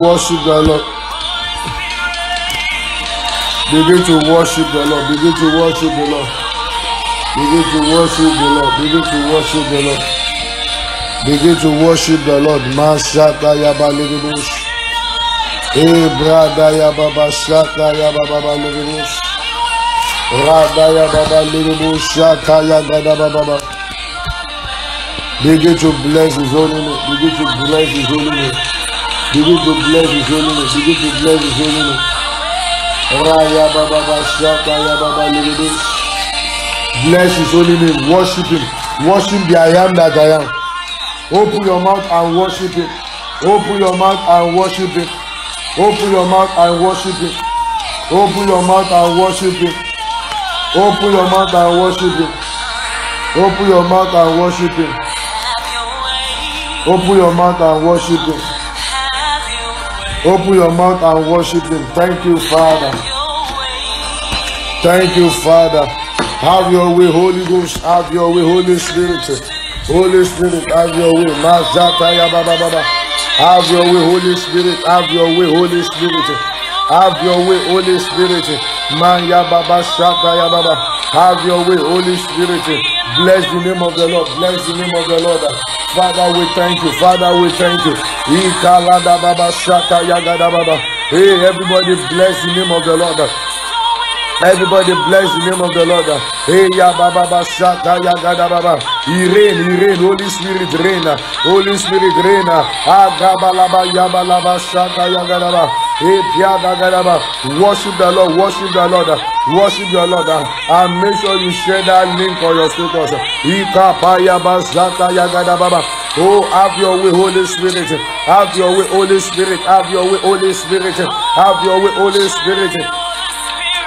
Worship the Lord. Begin to worship the Lord. Begin to worship the Lord. Begin to worship the Lord. Begin to worship the Lord. Begin to worship the Lord. Mashata yaba ligibush. Brada yaba bashata yaba baba ligibush. Rada yaba baba ligibush. Shata yaba baba. Begin to bless His holy name. Begin to bless His holy name. Begin to bless His holy name. Begin to bless His holy name. Raya baba bashata yaba baba ligibush. Bless His holy name. Worship Him. Worship the I am that I am. Open your mouth and worship Him. Open your mouth and worship Him. Open your mouth and worship Him. Open your mouth and worship Him. Open your mouth and worship Him. Open your mouth and worship Him. Open your mouth and worship Him. Open your mouth and worship Him. Thank you, Father. Thank you, Father. Have your way, Holy Ghost. Have your way, Holy Spirit. Holy Spirit, have your way. Have your way, Holy Spirit. Have your way, Holy Spirit. Have your way, Holy Spirit. Maya Baba Shaka ya Baba. Have your way, Holy Spirit. Bless the name of the Lord. Bless the name of the Lord. Father, we thank you. Father, we thank you. Ikalada Baba Shaka ya Gada Baba. Hey, everybody bless the name of the Lord. Everybody bless the name of the Lord. Hey, ya Baba Shaka ya Gada Baba. He reign, Holy Spirit reign. Holy Spirit reign. Agabalaba Yabalaba Shaka ya Gada Baba. Hey, Piada Gada Baba. Worship the Lord, worship the Lord. Worship the Lord. And make sure you share that link on your status. Ika Paya Basaka ya Gada Baba. Oh, have your way, Holy Spirit. Have your way, Holy Spirit. Have your way, Holy Spirit. Have your way, Holy Spirit.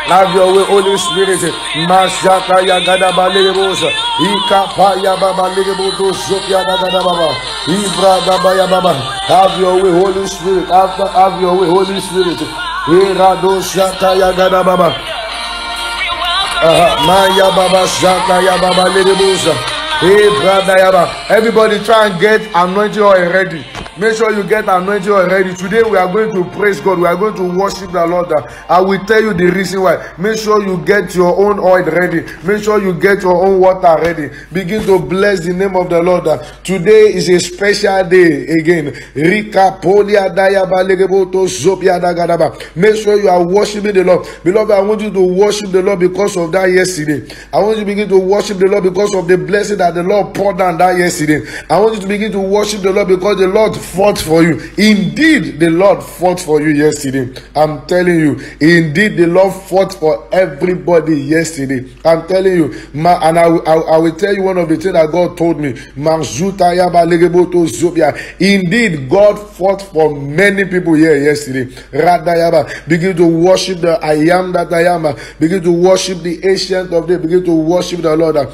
Have your way, Holy Spirit. Mashaka ya gada balebosa. Ikapa ya baba leboto sopya da gada baba. Ibra baba ya baba. Have your way, Holy Spirit. Have your way, Holy Spirit. Irado shaka ya gada baba. Maya baba shaka ya baba lebosa. Everybody try and get anointing oil ready. Make sure you get anointing oil ready. Today we are going to praise God. We are going to worship the Lord. I will tell you the reason why. Make sure you get your own oil ready. Make sure you get your own water ready. Begin to bless the name of the Lord. Today is a special day again. Make sure you are worshiping the Lord. Beloved, I want you to worship the Lord because of that yesterday. I want you to begin to worship the Lord because of the blessing that the Lord poured down that yesterday. I want you to begin to worship the Lord because the Lord fought for you. Indeed, the Lord fought for you yesterday. I'm telling you, indeed, the Lord fought for everybody yesterday. I'm telling you, and I will tell you one of the things that God told me. Indeed, God fought for many people here yesterday. Begin to worship the I am that I am. Begin to worship the Ancient of Days. Begin to worship the Lord.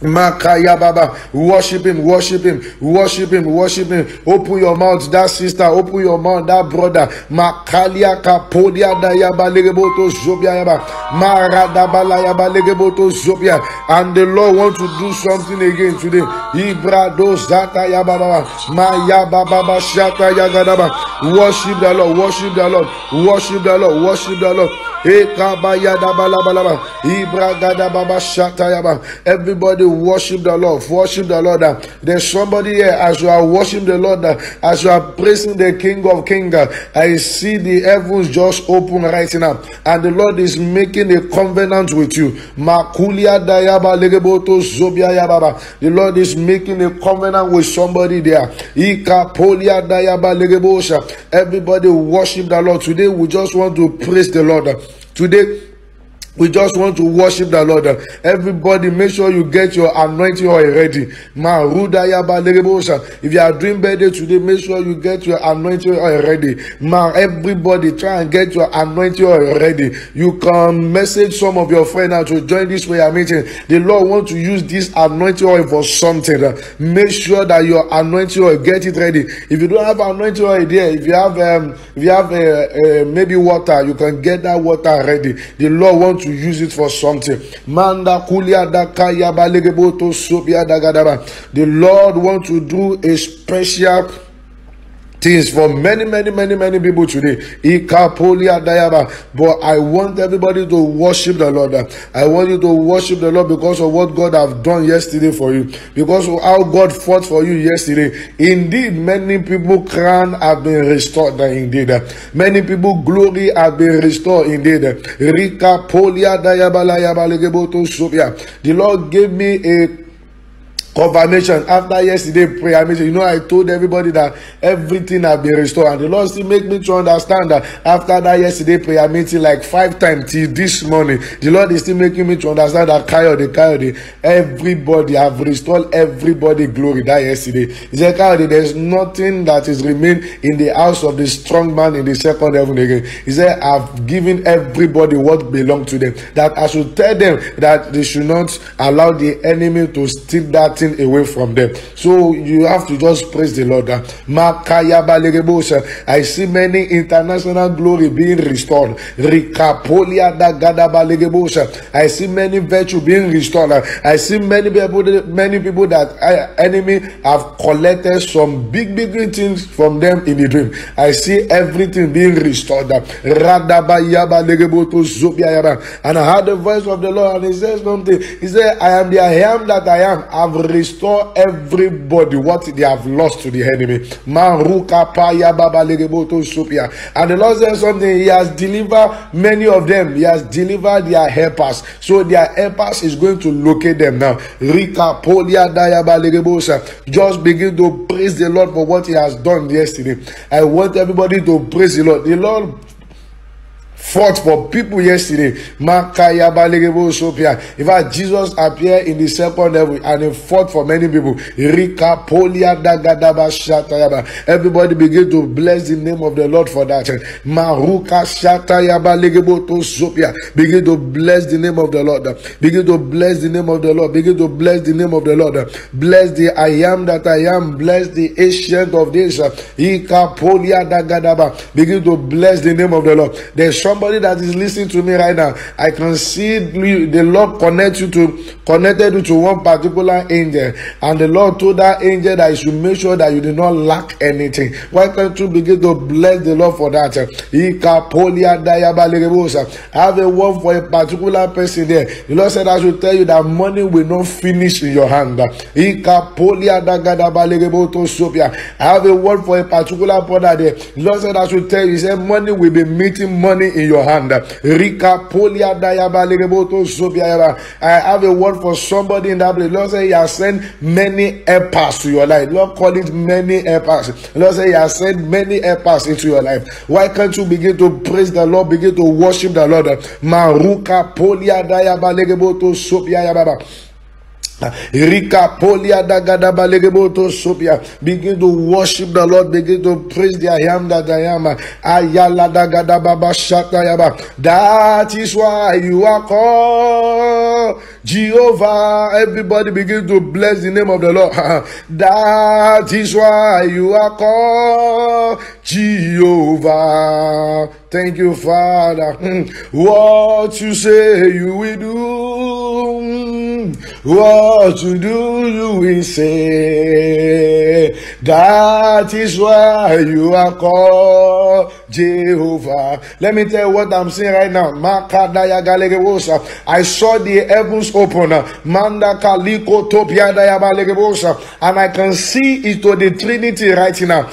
Makaya Baba, worship Him, worship Him, worship Him, worship Him. Open your mouth, that sister. Open your mouth, that brother. Makalia Kapodia Dayaba Legeboto Zobia Yaba, Maradabala Yaba Legeboto Zobia. And the Lord wants to do something again today. Ibrado Zata Yababa, Maya Baba Shata Yagadaba. Worship the Lord, worship the Lord, worship the Lord, worship the Lord. Everybody worship the Lord. Worship the Lord. There's somebody here as you are worshiping the Lord, as you are praising the King of Kings. I see the heavens just open right now, and the Lord is making a covenant with you. The Lord is making a covenant with somebody there. Everybody worship the Lord. Today we just want to praise the Lord. Today we just want to worship the Lord. Everybody, make sure you get your anointing oil ready. If you are doing birthday today, make sure you get your anointing oil ready. Everybody, try and get your anointing oil ready. You can message some of your friends now to join this prayer meeting. The Lord wants to use this anointing oil for something. Make sure that your anointing oil, get it ready. If you don't have anointing oil there, if you have maybe water, you can get that water ready. The Lord wants to use it for something. Manda kulia dakaya balegeboto sopia dagadaba. The Lord wants to do a special things for many people today. But I want everybody to worship the Lord. I want you to worship the Lord because of what God have done yesterday for you, because of how God fought for you yesterday. Indeed, many people crown have been restored. Indeed, many people glory have been restored. Indeed, the Lord gave me a confirmation after yesterday prayer meeting. You know, I told everybody that everything has been restored, and the Lord still make me to understand that after that yesterday prayer meeting, like 5 times till this morning, the Lord is still making me to understand that Kayode, everybody have restored everybody glory that yesterday. He said, Kayode, there's nothing that is remain in the house of the strong man in the second heaven again. He said, I've given everybody what belongs to them, that I should tell them that they should not allow the enemy to steal that thing away from them. So you have to just praise the Lord. I see many international glory being restored. I see many virtue being restored. I see many people that enemy have collected some big things from them in the dream. I see everything being restored. And I heard the voice of the Lord, and he says something. He said, I am the I am that I am. I've restore everybody what they have lost to the enemy. And the Lord says something. He has delivered many of them. He has delivered their helpers. So their helpers is going to locate them now. Just begin to praise the Lord for what he has done yesterday. I want everybody to praise the Lord. The Lord fought for people yesterday. In fact, Jesus appeared in the second level and he fought for many people. Everybody begin to bless the name of the Lord for that. Begin to bless the name of the Lord. Begin to bless the name of the Lord. Begin to bless the name of the Lord. Bless the I am that I am. Bless the ancient of days. Begin to bless the name of the Lord. There's somebody that is listening to me right now. I can see the Lord connected you to one particular angel, and the Lord told that angel that you should make sure that you do not lack anything. Why can't you begin to bless the Lord for that? I have a word for a particular person there. The Lord said I should tell you that money will not finish in your hand. I have a word for a particular brother there. The Lord said I should tell you, he said money will be meeting money in your hand. I have a word for somebody in that place. Lord say he has sent many helpers to your life. Lord call it many helpers. Lord say he has sent many helpers into your life. Why can't you begin to praise the Lord, begin to worship the Lord? Maruka polia daya balegeboto sopia yababa. Rika polia dagada balegeboto sopia. Begin to worship the Lord. Begin to praise the I am that I am. Ayala dagada baba shata yaba. That is why you are called Jehovah. Everybody begin to bless the name of the Lord. That is why you are called Jehovah. Thank you, Father. What you say you will do. What you do, you will say. That is why you are called Jehovah. Let me tell you what I'm saying right now. I saw the heavens open. And I can see it to the Trinity right now.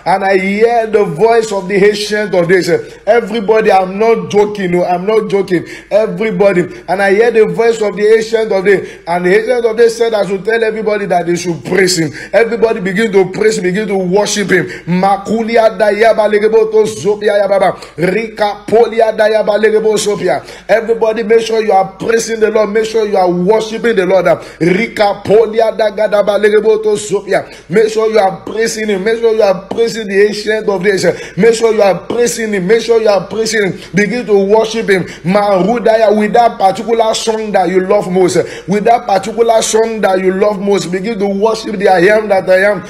And I hear the voice of the ancient of days. Everybody, I'm not joking. No, I'm not joking. Everybody. And I hear the voice of the ancient of days. And the ancient of days said I should tell everybody that they should praise him. Everybody begin to praise him, begin to worship him. Makulia dayaba legeboto zopia yababa. Rika polia dayaba legebo zopia. Everybody make sure you are praising the Lord. Make sure you are worshiping the Lord. Rika polia dagadaba legeboto zopia. Make sure you are praising him. Make sure you are praising the ancient of days. Make sure you are praising him. Make sure you are praising him. Begin to worship him. Marudaya, with that particular song that you love most. With that particular song that you love most. Begin to worship the I am that I am.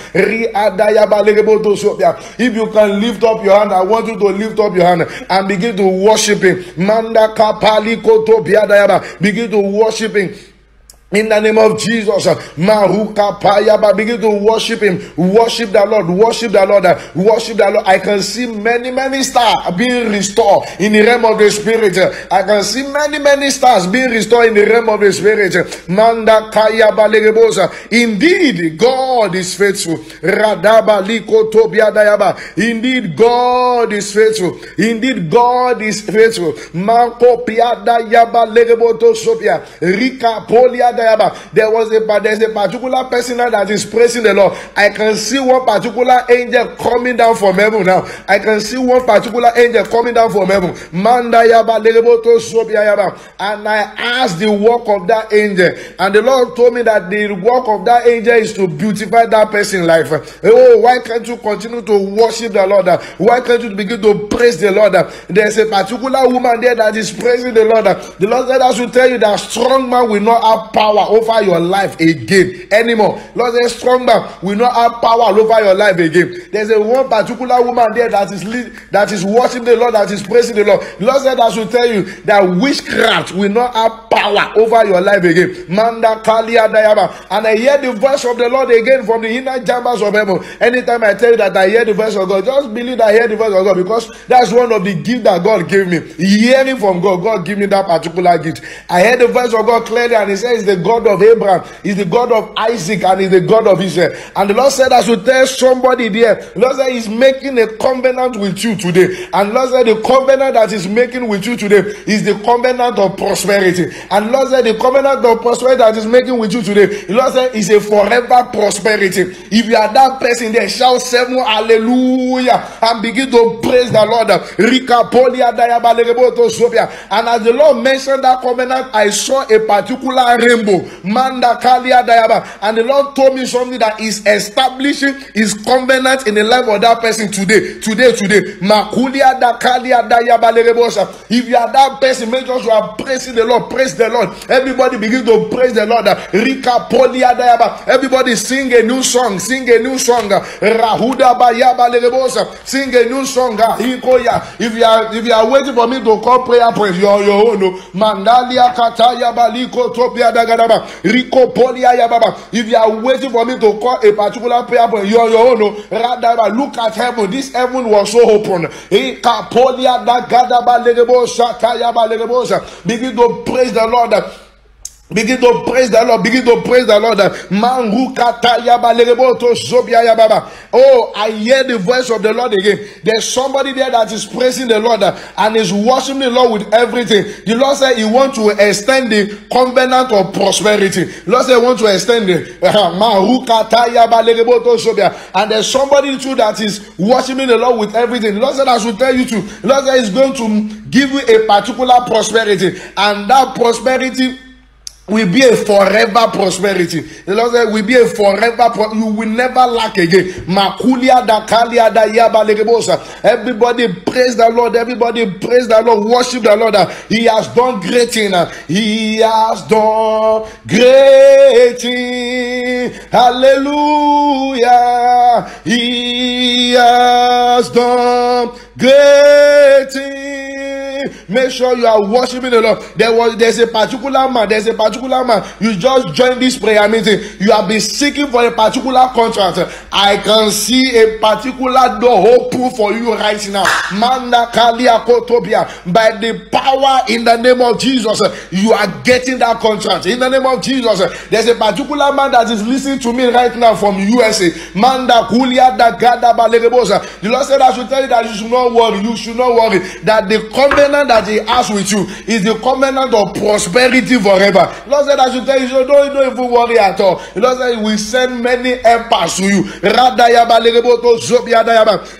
If you can lift up your hand, I want you to lift up your hand and begin to worship him. Begin to worship him. In the name of Jesus, Maruka Payaba, begin to worship him, worship the Lord, worship the Lord, worship the Lord. I can see many stars being restored in the realm of the spirit. I can see many stars being restored in the realm of the spirit. Manda Kayaba Legebosa. Indeed, God is faithful. Radaba Liko Tobia Dayaba. Indeed, God is faithful. Indeed, God is faithful. Marco Piada Yaba Legeboto Sopia. Rika Polia. There's a particular person that is praising the Lord. I can see one particular angel coming down from heaven now. I can see one particular angel coming down from heaven. Manda yaba legeboto sobia yaba. And I asked the work of that angel, and the Lord told me that the work of that angel is to beautify that person's life. Oh, why can't you continue to worship the Lord? Why can't you begin to praise the Lord? There's a particular woman there that is praising the Lord. The Lord said I should tell you that strong man will not have power over your life again anymore. Lord says strong man will not have power over your life again. There's a one particular woman there that is worshiping the Lord, that is praising the Lord. The Lord said I should tell you that witchcraft will not have power over your life again. Manda Kalia Dayaba. And I hear the voice of the Lord again from the inner chambers of heaven. Anytime I tell you that I hear the voice of God, just believe that I hear the voice of God, because that's one of the gifts that God gave me. Hearing from God, God gave me that particular gift. I heard the voice of God clearly, and he says the God of Abraham, is the God of Isaac, and is the God of Israel. And the Lord said I should tell somebody there, the Lord said he's making a covenant with you today. And the Lord said the covenant that he's making with you today is the covenant of prosperity. And the Lord said the covenant of prosperity that he's making with you today, the Lord said is a forever prosperity. If you are that person there, shout 7 hallelujah and begin to praise the Lord. And as the Lord mentioned that covenant, I saw a particular rainbow. Manda Kalia Dayaba. And the Lord told me something that is establishing his covenant in the life of that person today. Makulia da Kalia Dayaba Legebosa. If you are that person, make sure you are praising the Lord. Praise the Lord. Everybody begin to praise the Lord. Rika Polia Dayaba. Everybody sing a new song. Sing a new song. Rahuda Bayaba Legebosa. Sing a new song. Hikoya. If you are waiting for me to call prayer point, your own. Mandalia Kataya Baliko Topia Dagadaba. Rico Polia Yababa. If you are waiting for me to call a particular prayer point, your own. Radaba. Look at heaven. This heaven was so open. Polia Dagadaba Legebosa. Tayaba Legebosa. Begin to praise the Lord. Begin to praise the Lord. Begin to praise the Lord. Oh, I hear the voice of the Lord again. There's somebody there that is praising the Lord and is worshiping the Lord with everything. The Lord said he wants to extend the covenant of prosperity. The Lord said he wants to extend it. And there's somebody too that is worshiping the Lord with everything. The Lord said I should tell you too. The Lord said he's going to give you a particular prosperity, and that prosperity will be a forever prosperity. The Lord said will be a forever you will never lack again. Makulia da kalia da yaba legebosa. Everybody praise the Lord. Everybody praise the Lord. Worship the Lord. He has done great things. He has done great things. Hallelujah. He has done great things. Make sure you are worshiping the Lord. There's a particular man. You just joined this prayer meeting. You have been seeking for a particular contract. I can see a particular door open for you right now. Manda Kalia Kotopia. By the power in the name of Jesus, you are getting that contract. In the name of Jesus, there's a particular man that is listening to me right now from USA. Manda Kulia da Gada Balegebosa. The Lord said I should tell you that you should not worry. You should not worry. That the covenant that he has with you is the covenant of prosperity forever. The Lord said I should tell you, so don't even worry at all. The Lord said he will send many helpers to you.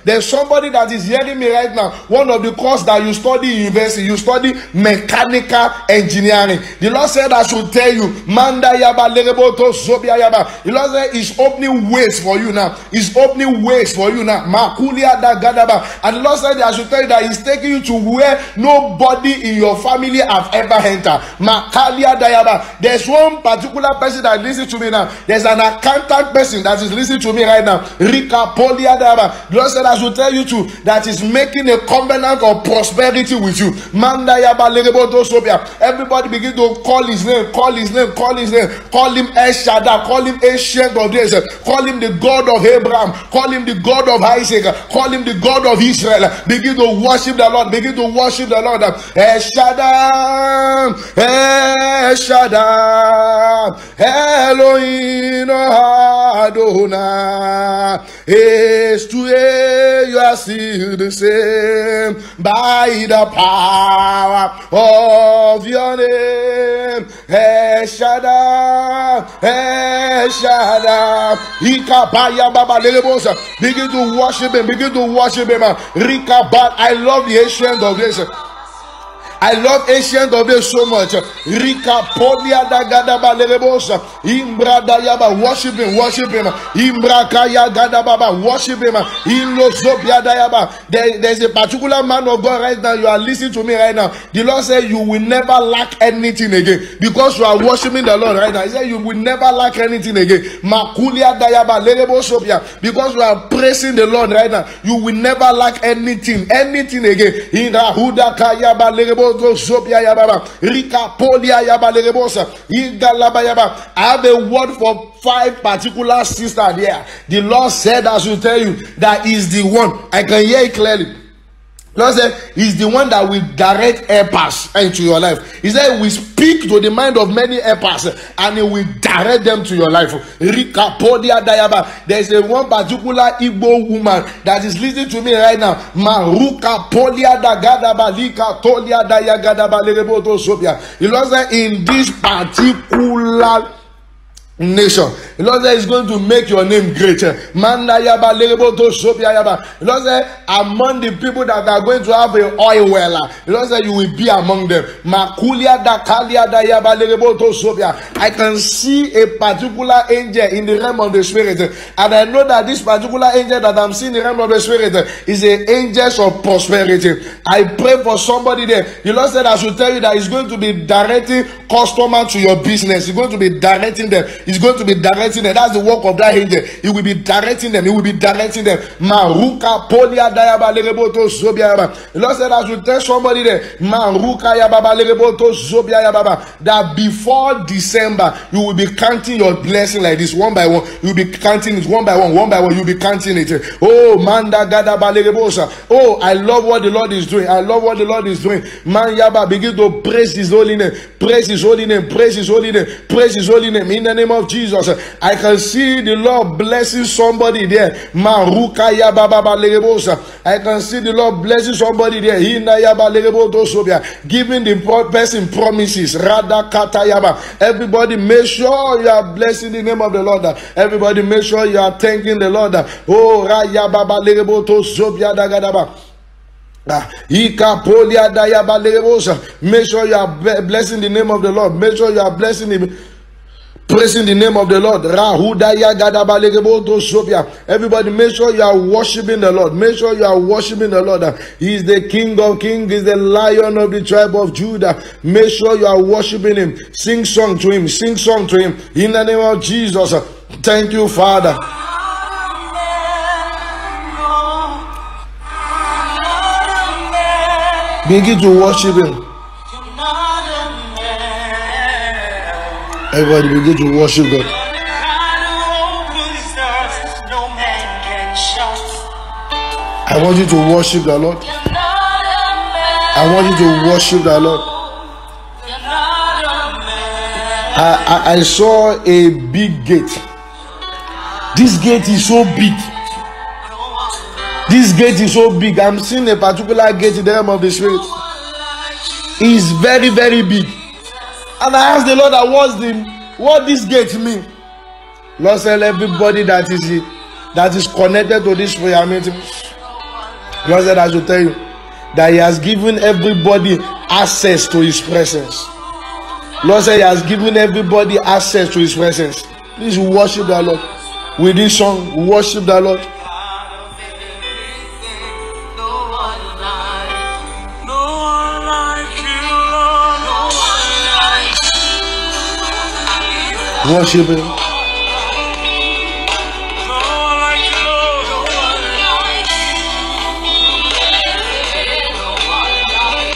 There's somebody that is hearing me right now. One of the courses that you study in university, you study mechanical engineering. The Lord said I should tell you, Manda Yaba Legeboto Zobia Yaba. The Lord said he's opening ways for you now. He's opening ways for you now. Makulia da Gadaba. And the Lord said I should tell you that he's taking you to where no nobody in your family have ever entered. Makalia Dayaba. There's one particular person that listens to me now. There's an accountant person that is listening to me right now. Rika Polia Dayaba. God said I should tell you too that is making a covenant of prosperity with you. Mandayaba Lereboto Sobia. Everybody begin to call his name, call his name, call his name. Call him El Shaddai, call him Ancient of Days, call him the God of Abraham, call him the God of Isaac, call him the God of Israel. Begin to worship the Lord, begin to worship the Lord. El Shaddai, El Shaddai, Elohim Adonai. You are still the same by the power of your name. El Shaddai, El Shaddai. Begin to worship him, begin to worship him. I love the Ancient of Days. I love Ancient of Days so much. Rika Polia Dagadaba Lerebosa. Imbra Dayaba, worship him, worship him. Imbra Kaya Gadababa, worship him. Inlo Zopia Dayaba. There's a particular man of God right now. You are listening to me right now. The Lord said you will never lack anything again because you are worshiping the Lord right now. He said you will never lack anything again. Makulia Dayaba Lerebosopia. Because you are praising the Lord right now, you will never lack anything again. In Rahuda Kayaba Lerebo. Rika Polia Yaba Lerebosa. I have a word for 5 particular sisters there. The Lord said I should tell you that is the one. I can hear it clearly. Lord said he's the one that will direct helpers into your life. He said we speak to the mind of many helpers and he will direct them to your life. Rika Podia Dayaba. There's a one particular Igbo woman that is listening to me right now. Maruka Polia Dagadaba Lika Tolia Dayagadaba Lereboto Sobia. The Lord said in this particular nation, the Lord said is going to make your name great. Manda Yaba Lereboto Sobia Yaba. The Lord said among the people that are going to have an oil well, the Lord said you will be among them. Makulia Dakalia Dayaba Lereboto Sobia. I can see a particular angel in the realm of the spirit, and I know that this particular angel that I'm seeing in the realm of the spirit is an angel of prosperity. I pray for somebody there. The Lord said I should tell you that He's going to be directing customers to your business. He's going to be directing them. He's going to be directing them. That's the work of that angel. He will be directing them. He will be directing them. Maruka Polia Dayaba Lereboto Zobia Yaba. The Lord said I should tell somebody there, Maruka Yababa Lereboto Zobia Yababa, that before December you will be counting your blessing like this one by one. You will be counting it one by one, one by one. You will be counting it. Oh, Manda Gadaba Lerebosa. Oh, I love what the Lord is doing. I love what the Lord is doing. Man Yaba, begin to praise His holy name. Praise His holy name. Praise His holy name. Praise His holy name. In the name of Jesus, I can see the Lord blessing somebody there. Maruka Yababa Lerebosa. I can see the Lord blessing somebody there. Hinda Yaba Lereboto Sobia. Giving the person promises. Rada Kata Yaba. Everybody make sure you are blessing the name of the Lord. Everybody make sure you are thanking the Lord. Oh, Raya Baba Lereboto Sobia Dagadaba. Make sure you are blessing the name of the Lord. Make sure you are blessing him. Praising the name of the Lord. Everybody make sure you are worshiping the Lord. Make sure you are worshiping the Lord. He is the King of Kings. He is the Lion of the tribe of Judah. Make sure you are worshiping him. Sing song to him. Sing song to him. In the name of Jesus. Thank you, Father. Begin to worship him. Everybody begin to worship God. I want you to worship the Lord. I want you to worship the Lord. I saw a big gate. This gate is so big. This gate is so big. I'm seeing a particular gate in the realm of the spirit. It's very, very big. And I asked the Lord, what this gate mean? Lord said, everybody that is connected to this prayer meeting, Lord said, I should tell you that He has given everybody access to His presence. Lord said He has given everybody access to His presence. Please worship the Lord. With this song, worship the Lord. Worship him.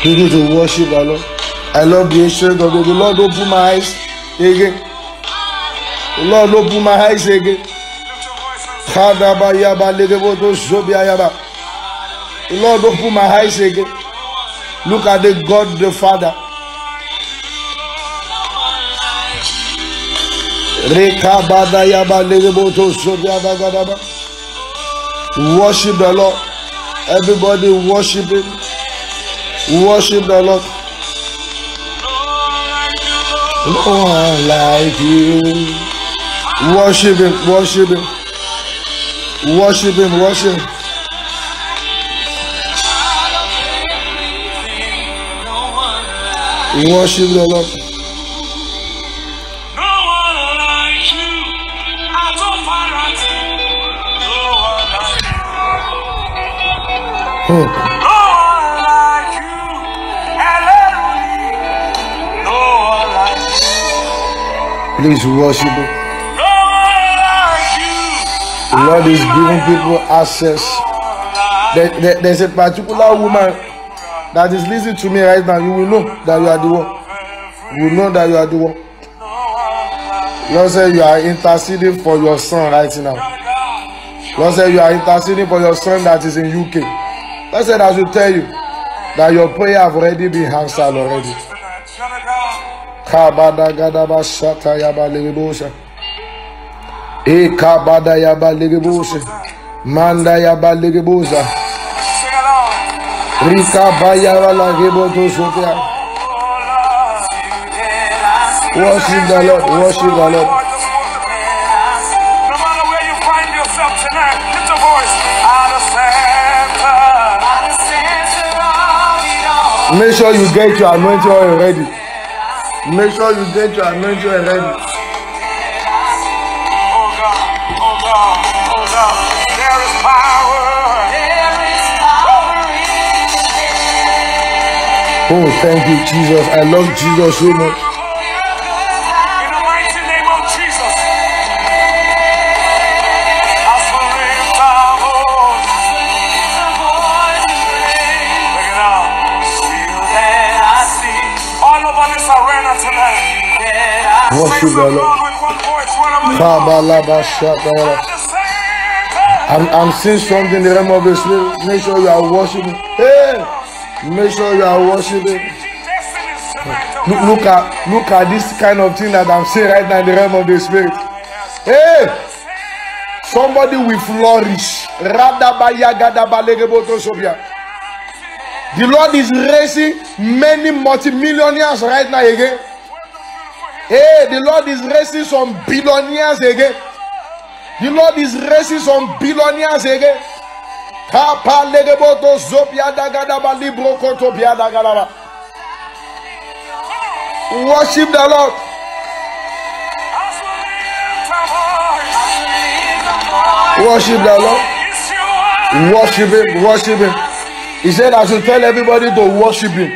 Begin to worship the Lord. I love the strength of the Lord. Open my eyes again. The Lord open my eyes again. The Lord open my eyes again. Look at the God the Father. Worship the Lord. Everybody worship him. Worship the Lord. No one like you. Worship him. Worship him. Worship him. Worship him. Worship the Lord. No one like you. I don't find no one like you. No one like you. Hallelujah. No one like you. Please worship him. No one like you. The Lord is giving people access. There's a particular woman that is listening to me right now. You will know that you are the one. You will know that you are the one. Lord said you are interceding for your son right now. Lord said you are interceding for your son that is in UK. Lord said I should tell you that your prayer have already been answered already. Kabada gadaba shata yaba legebosha. E kabada yaba legebosha. Manda yaba legebosha. Rika bayara la geboto sotia. Worship the Lord. Worship the Lord. No matter where you find yourself tonight, lift your voice. Make sure you get your anointing oil ready. Make sure you get your anointing oil ready. Oh God, oh God, oh God. There is power. Oh, thank you, Jesus. I love Jesus so much. In the mighty name of Jesus. I surrender all over this arena tonight. Worship the Lord. I'm seeing something in the realm of the spirit. Make sure you are worshiping. Hey! Make sure you are worshiping. Look at this kind of thing that I'm seeing right now in the realm of the spirit. Hey! Somebody will flourish. The Lord is raising many multimillionaires right now again. Hey, the Lord is raising some billionaires again. The Lord is raising some billionaires again. Worship the Lord. Worship the Lord. Worship him. Worship him. He said I should tell everybody to worship him.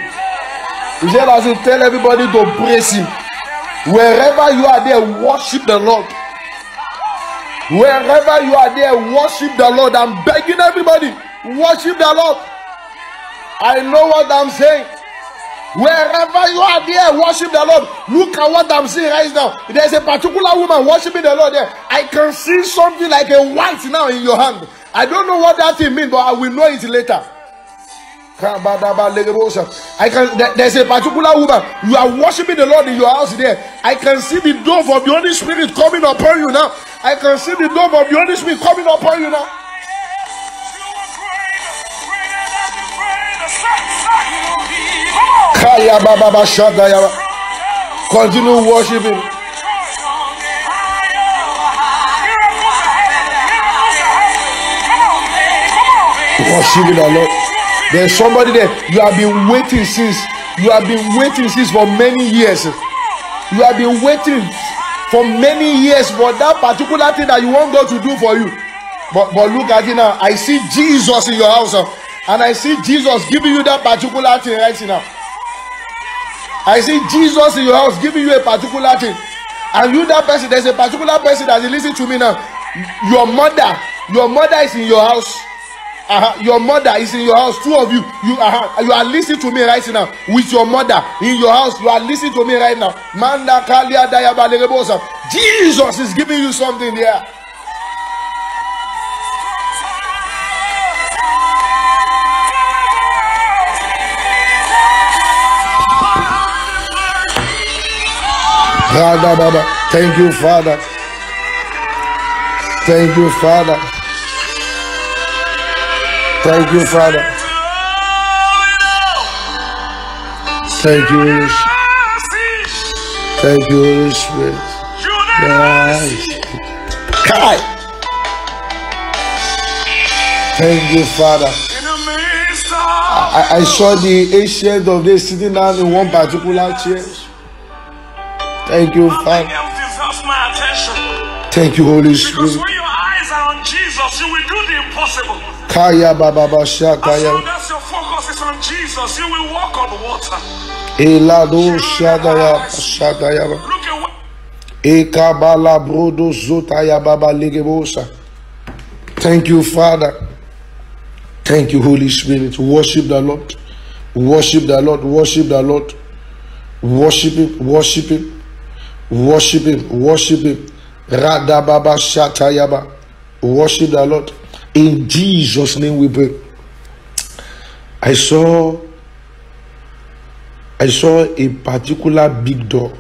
He said I should tell everybody to praise him. Wherever you are there, worship the Lord. Wherever you are there, worship the Lord. I'm begging everybody, worship the Lord. I know what I'm saying. Wherever you are there, worship the Lord. Look at what I'm saying right now. There's a particular woman worshiping the Lord there. I can see something like a white now in your hand. I don't know what that thing means, but I will know it later. There's a particular woman. You are worshiping the Lord in your house there. I can see the dove of the Holy Spirit coming upon you now. I can see the dove of the Holy Spirit coming upon you now. Continue worshiping. Worshiping the Lord. There's somebody there. You have been waiting since. You have been waiting since for many years. You have been waiting for many years for that particular thing that you want God to do for you. But look at it now. I see Jesus in your house, and I see Jesus giving you that particular thing right now. I see Jesus in your house giving you a particular thing. And you, that person, there's a particular person that is listening to me now. Your mother is in your house. Your mother is in your house. Two of you, you are listening to me right now with your mother in your house. You are listening to me right now. Manda kalia dayaba legebosa. Jesus is giving you something there. Thank you, Father. Thank you, Father. Thank you, Father. Thank you, Holy Spirit. Thank you, Holy Spirit. Nice. Thank you, Father. I saw the ancient of days sitting down in one particular chair. Thank you, Father. Thank you, Holy Spirit. Because when your eyes are on Jesus, you will do the impossible. Kaya baba basha kaya. As long as your focus is on Jesus, you will walk on water. Elado shadaya shadaya. Look at what. Ekabala brodo zotaya baba legebosa. Thank you, Father. Thank you, Holy Spirit. Worship the Lord. Worship the Lord. Worship the Lord. Worship Him. Worship Him. Worship Him. Worship Him. Radababa Shatayaba. Worship the Lord. In Jesus' name we pray. I saw a particular big door.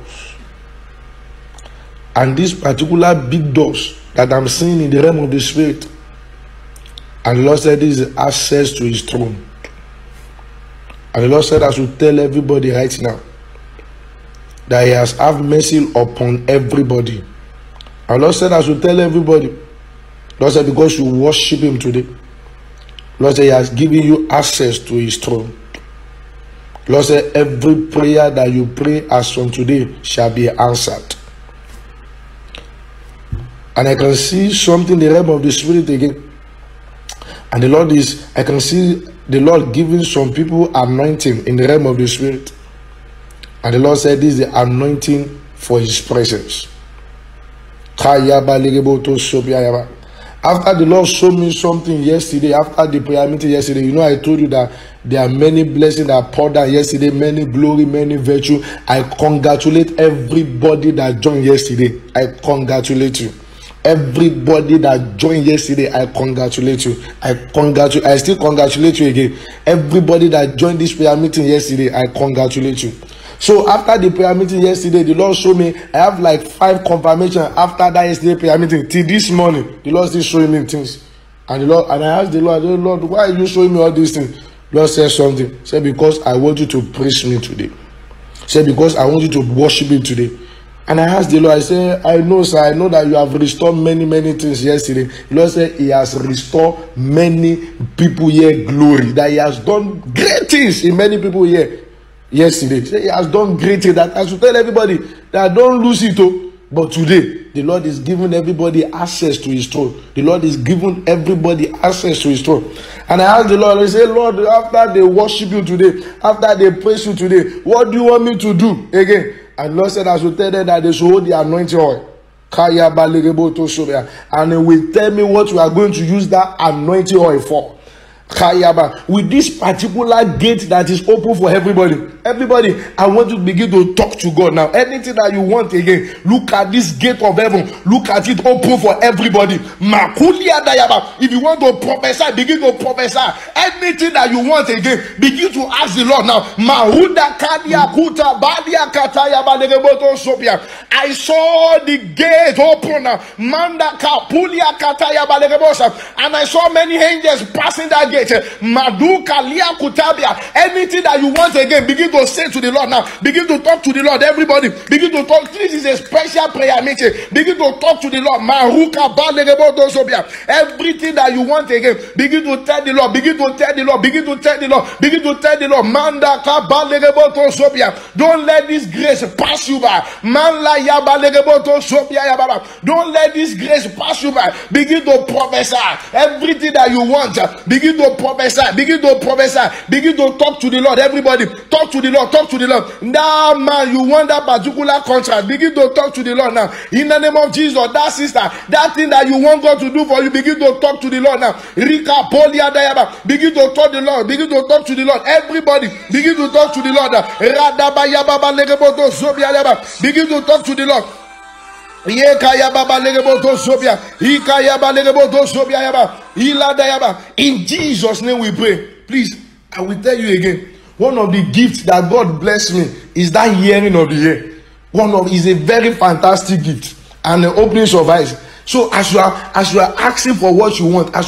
And these particular big doors that I'm seeing in the realm of the Spirit, and the Lord said this is access to His throne. And the Lord said I should tell everybody right now that He has have mercy upon everybody. And Lord said I should tell everybody. Lord said because you worship Him today. Lord said He has given you access to His throne. Lord said every prayer that you pray as from today shall be answered. And I can see something in the realm of the Spirit again. And the Lord is, I can see the Lord giving some people anointing in the realm of the Spirit. And the Lord said this is the anointing for His presence. After the Lord showed me something yesterday, after the prayer meeting yesterday, you know, I told you that there are many blessings that poured down yesterday, many glory, many virtue. I congratulate everybody that joined yesterday. I congratulate you. Everybody that joined yesterday, I congratulate you. I still congratulate you again. Everybody that joined this prayer meeting yesterday, I congratulate you. So after the prayer meeting yesterday, the Lord showed me I have like 5 confirmation after that yesterday prayer meeting till this morning. The Lord still showing me things, and I asked the Lord, why are you showing me all these things? The Lord said something. He said because I want you to praise me today. He said because I want you to worship Him today. And I asked the Lord, I said, I know, sir, I know that you have restored many things yesterday. The Lord said He has restored many people here glory, that He has done great things in many people here yesterday. He said He has done great things that I should tell everybody that don't lose it. But today, the Lord is giving everybody access to His throne. The Lord is giving everybody access to His throne. And I asked the Lord, I said, Lord, after they worship You today, after they praise You today, what do You want me to do again? And the Lord said I should tell them that they should hold the anointing oil. And He will tell me what we are going to use that anointing oil for. With this particular gate that is open for everybody. Everybody, I want you to begin to talk to God now. Anything that you want again, look at this gate of heaven. Look at it open for everybody. If you want to prophesy, begin to prophesy. Anything that you want again, begin to ask the Lord now. I saw the gate open. And I saw many angels passing that gate. Anything that you want again, begin to say to the Lord now. Begin to talk to the Lord. Everybody, begin to talk. This is a special prayer meeting. Begin to talk to the Lord. Everything that you want again, begin to tell the Lord. Begin to tell the Lord. Begin to tell the Lord. Begin to tell the Lord. Don't let this grace pass you by. Don't let this grace pass you by. Begin to prophesy everything that you want. Begin to to prophesy. Begin to prophesy. Begin to talk to the Lord. Everybody, talk to the Lord. Talk to the Lord. Now, man, you want that particular contract. Begin to talk to the Lord now. In the name of Jesus, that sister, that thing that you want God to do for you, begin to talk to the Lord now. Rika Polia Dayaba. Begin to talk to the Lord. Begin to talk to the Lord. Everybody, begin to talk to the Lord. Radabayaba Legeboto Zobialaba. Begin to talk to the Lord. In Jesus' name we pray. Please, I will tell you again. One of the gifts that God blessed me is that hearing of the ear. Is a very fantastic gift and the opening of eyes. So as you are asking for what you want, and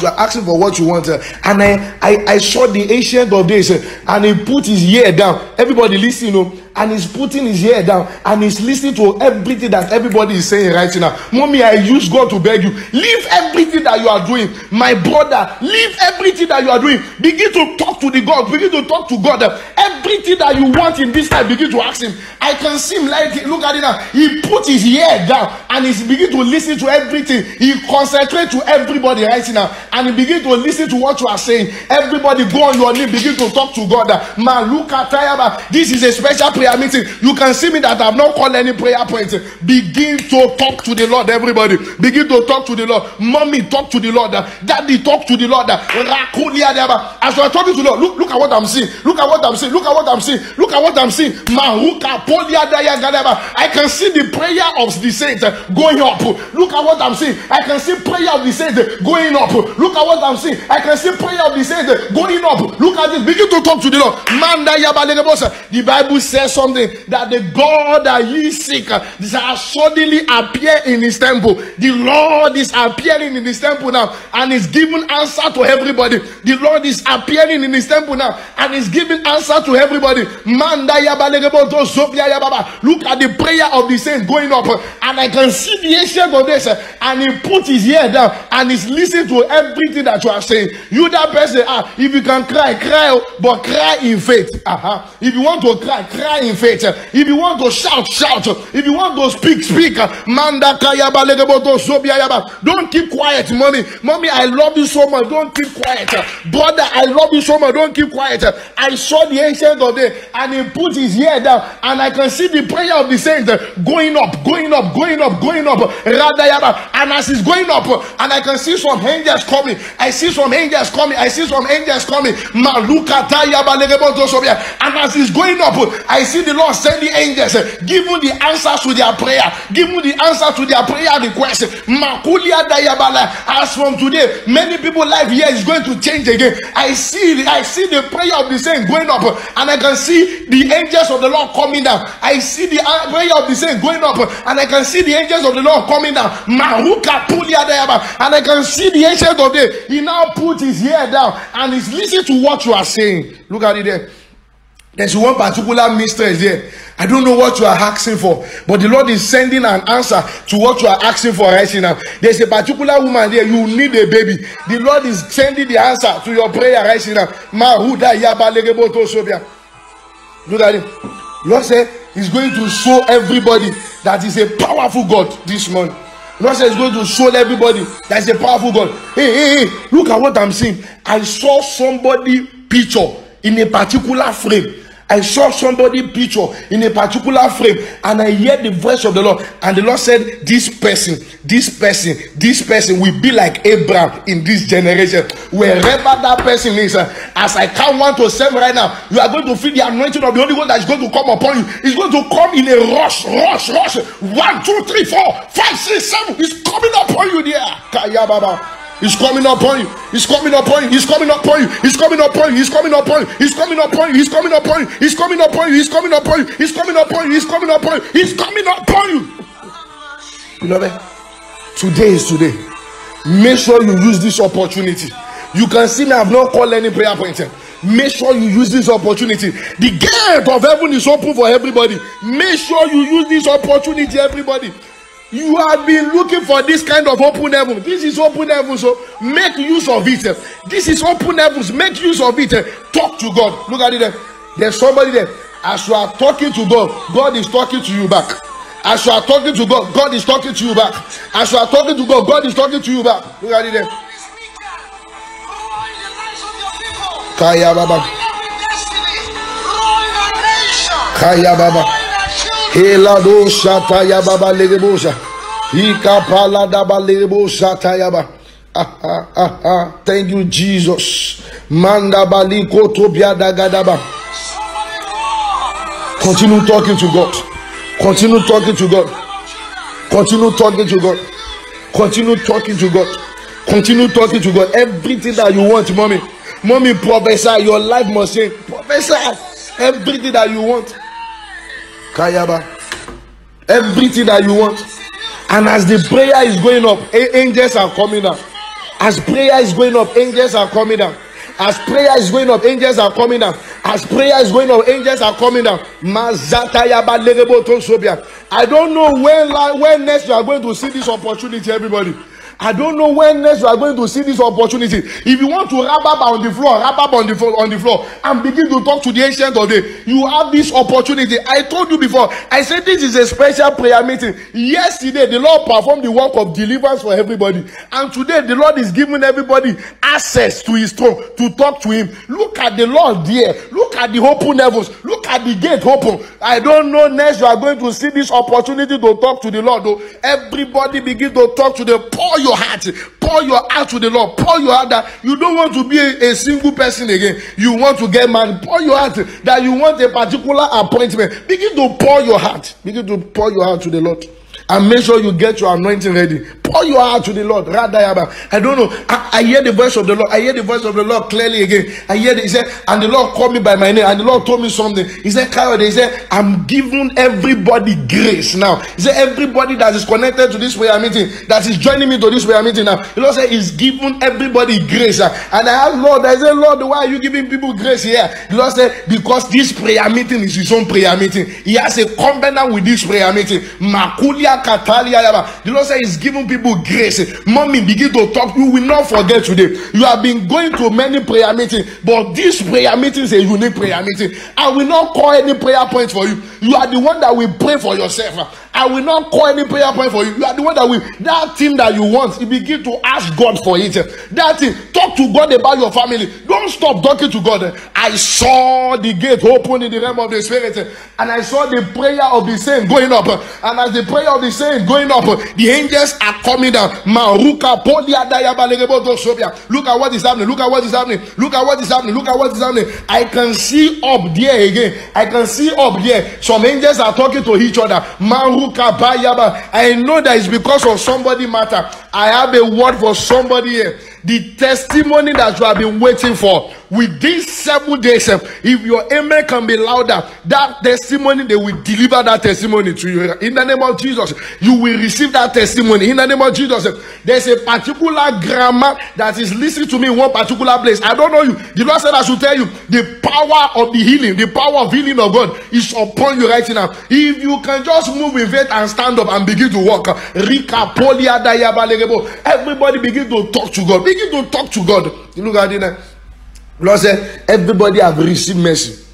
I saw the Ancient of Days, and he put his ear down. Everybody listen, and he's putting his ear down, and he's listening to everything that everybody is saying right now. Mommy, I use God to beg you, leave everything that you are doing. My brother, leave everything that you are doing. Begin to talk to the God. Begin to talk to God. Everything that you want in this life, begin to ask him. I can see him like, look at it now. He put his ear down, and he's begin to listen to everything. He concentrates to everybody right now, and he begin to listen to what you are saying. Everybody go on your knee, begin to talk to God. This is a special prayer meeting. You can see me that I've not called any prayer points. Begin to talk to the Lord. Everybody begin to talk to the Lord. Mommy, talk to the Lord. Daddy, talk to the Lord. As you are talking to the Lord, look at what I'm seeing. Look at what I'm seeing. Look at what I'm seeing. Look at what I'm seeing. I can see the prayer of the saints going up. Look at what I'm seeing. I can see prayer of the saints going up. Look at what I'm seeing. I can see prayer of the saints going up. Look at this. Begin to talk to the Lord. The Bible says something that the God that ye seek shall suddenly appear in his temple. The Lord is appearing in his temple now and is giving answer to everybody. The Lord is appearing in his temple now and is giving answer to everybody. Look at the prayer of the saints going up, and I can see the Ancient of Days, and he put his ear down and is listening to everything that you are saying. You that person, if you can cry, but cry in faith. If you want to cry, cry in faith. If you want to shout, shout. If you want to speak, speak. Don't keep quiet, mommy. Mommy, I love you so much. Don't keep quiet. Brother, I love you so much. Don't keep quiet. I saw the Ancient of Days, and he put his ear down, and I can see the prayer of the saints going up, going up, going up, going up. And as it's going up, and I can see some angels coming. I see some angels coming. I see some angels coming. And as it's going up, I see the Lord sending angels, giving the answers to their prayer, giving the answer to their prayer request. As from today, many people's life here is going to change again. I see the prayer of the saints going up, and I can see the angels of the Lord coming down. I see the prayer of the saints going up, and I can see the angels of the Lord coming down. And I can see the Ancient of Days. He now put his ear down and is listening to what you are saying. Look at it there. There's one particular mistress there. I don't know what you are asking for, but the Lord is sending an answer to what you are asking for right now. There's a particular woman there. You need a baby. The Lord is sending the answer to your prayer right now. Look at it. Lord said he's going to show everybody that is a powerful God this morning. Lord said he's going to show everybody that is a powerful God. Hey, look at what I'm seeing. I saw somebody picture in a particular frame. I saw somebody picture in a particular frame, and I heard the voice of the Lord, and the Lord said, this person will be like Abraham in this generation. Wherever that person is, as I count 1 to 7 right now, you are going to feel the anointing of the Holy Ghost that is going to come upon you. It's going to come in a rush. 1, 2, 3, 4, 5, 6, 7. It's coming upon you there. Kaya Baba. He's coming upon you. He's coming upon you. He's coming upon you. He's coming upon you. He's coming upon you. He's coming upon you. He's coming upon you. He's coming upon you. He's coming upon you. He's coming upon you. He's coming upon you. He's coming upon you. Beloved, today is today. Make sure you use this opportunity. You can see me. I have not called any prayer point. Make sure you use this opportunity. The gate of heaven is open for everybody. Make sure you use this opportunity, everybody. You have been looking for this kind of open heaven. This is open heaven, so make use of it. This is open heavens. Make use of it. Talk to God. Look at it there. There's somebody there. As you are talking to God, God is talking to you back. As you are talking to God, God is talking to you back. As you are talking to God, God is talking to you back. Look at it there. Kaya Baba. Kaya Baba. Helado Shataya Baba Legebosha. Ika Paladaba Legebosha Tayaba. Thank you, Jesus. Manda Baliko Tobia Dagadaba. Continue talking to God. Continue talking to God. Continue talking to God. Continue talking to God. Continue talking to God. Everything that you want, mommy. Mommy, prophesy. Your life must change. Prophesy. Everything that you want. Kayaba. Everything that you want. And as the prayer is going up, angels are coming down. As prayer is going up, angels are coming down. As prayer is going up, angels are coming down. As prayer is going up, angels are coming down. I don't know when next you are going to see this opportunity, everybody. I don't know when next you are going to see this opportunity. If you want to wrap up on the floor, and begin to talk to the ancient of days. You have this opportunity. I told you before. I said this is a special prayer meeting. Yesterday, the Lord performed the work of deliverance for everybody. And today, the Lord is giving everybody access to his throne to talk to him. Look at the Lord there. Look at the open heavens. Look at the gate open. I don't know next you are going to see this opportunity to talk to the Lord. Though. Everybody begin to talk to the poor. Your heart, pour your heart to the Lord. Pour your heart that you don't want to be a single person again. You want to get married. Pour your heart that you want a particular appointment. Begin to pour your heart. Begin to pour your heart to the Lord. And make sure you get your anointing ready. Pour your heart to the Lord. I don't know. I hear the voice of the Lord. I hear the voice of the Lord clearly again. I hear it. He said, and the Lord called me by my name. And the Lord told me something. He said, Kyle, he said, I'm giving everybody grace now. He said, everybody that is connected to this prayer meeting, that is joining me to this prayer meeting now. The Lord said, he's giving everybody grace. And I asked Lord, I said, Lord, why are you giving people grace here? The Lord said, because this prayer meeting is his own prayer meeting. He has a covenant with this prayer meeting. Makulia Katalia. The Lord said he's giving people grace. Mommy, begin to talk. You will not forget today. You have been going to many prayer meetings, but this prayer meeting is a unique prayer meeting. I will not call any prayer point for you. You are the one that will pray for yourself. I will not call any prayer point for you. You are the one that will, that thing that you want, you begin to ask God for it. That thing, talk to God about your family. Don't stop talking to God. I saw the gate open in the realm of the spirit, and I saw the prayer of the saint going up. And as the prayer of the saint going up, the angels are coming down. Look at what is happening. Look at what is happening. Look at what is happening. Look at what is happening. I can see up there again. I can see up there. Some angels are talking to each other. I know that it's because of somebody matter. I have a word for somebody here. The testimony that you have been waiting for within 7 days, if your amen can be louder, that testimony, they will deliver that testimony to you in the name of Jesus. You will receive that testimony in the name of Jesus. There's a particular grammar that is listening to me in one particular place. I don't know you. The Lord said I should tell you the power of the healing, the power of healing of God is upon you right now. If you can just move in faith and stand up and begin to walk, everybody begin to talk to God. Begin to talk to God. You look at it. Lord said, everybody have received mercy.